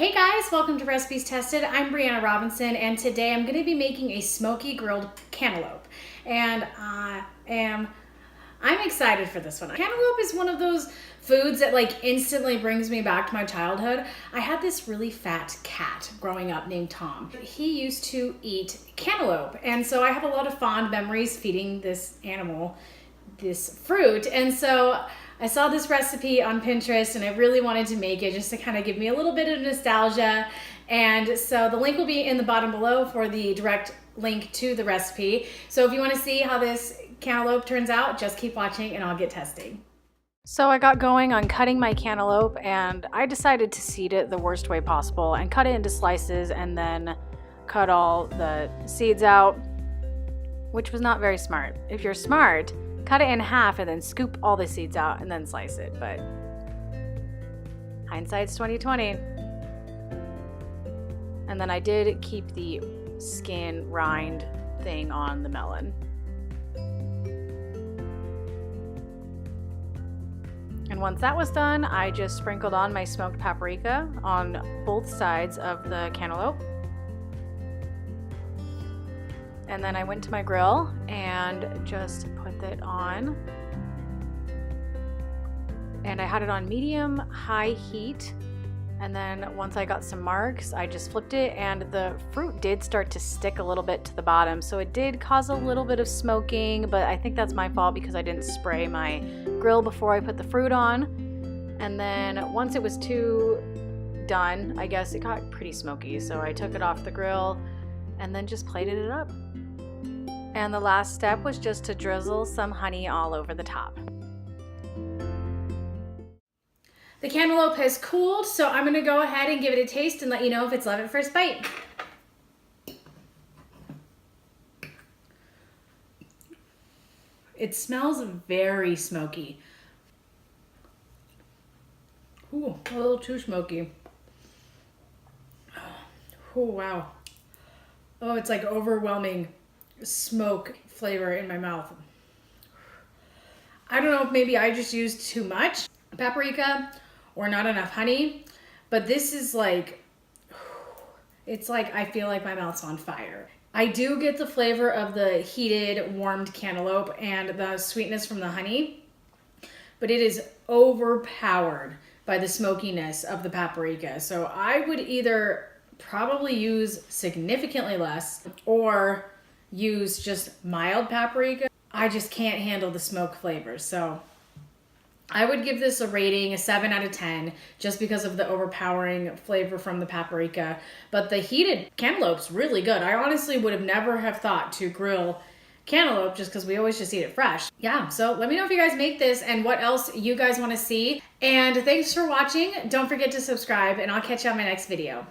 Hey guys, welcome to Recipes Tested. I'm Brianna Robinson, and today I'm going to be making a smoky grilled cantaloupe. And I'm excited for this one. Cantaloupe is one of those foods that like instantly brings me back to my childhood. I had this really fat cat growing up named Tom. He used to eat cantaloupe, and so I have a lot of fond memories feeding this animal this fruit. And so I saw this recipe on Pinterest and I really wanted to make it just to kind of give me a little bit of nostalgia. And so the link will be in the bottom below for the direct link to the recipe. So if you want to see how this cantaloupe turns out, just keep watching and I'll get testing. So I got going on cutting my cantaloupe, and I decided to seed it the worst way possible and cut it into slices and then cut all the seeds out, which was not very smart. If you're smart, cut it in half and then scoop all the seeds out and then slice it, but hindsight's 20/20. And then I did keep the skin rind thing on the melon. And once that was done, I just sprinkled on my smoked paprika on both sides of the cantaloupe. And then I went to my grill and just put it on. And I had it on medium-high heat. And then once I got some marks, I just flipped it, and the fruit did start to stick a little bit to the bottom. So it did cause a little bit of smoking, but I think that's my fault because I didn't spray my grill before I put the fruit on. And then once it was done, I guess it got pretty smoky. So I took it off the grill and then just plated it up. And the last step was just to drizzle some honey all over the top. The cantaloupe has cooled, so I'm gonna go ahead and give it a taste and let you know if it's love at first bite. It smells very smoky. Ooh, a little too smoky. Oh, wow. Oh, it's like overwhelming smoke flavor in my mouth. I don't know if maybe I just used too much paprika or not enough honey, but this is like, it's like I feel like my mouth's on fire. I do get the flavor of the heated, warmed cantaloupe and the sweetness from the honey, but it is overpowered by the smokiness of the paprika. So I would either probably use significantly less or use just mild paprika. I just can't handle the smoke flavors. So I would give this a rating, a 7 out of 10, just because of the overpowering flavor from the paprika. But the heated cantaloupe's really good. I honestly would have never have thought to grill cantaloupe just because we always just eat it fresh. Yeah, so let me know if you guys make this and what else you guys want to see. And thanks for watching. Don't forget to subscribe, and I'll catch you on my next video.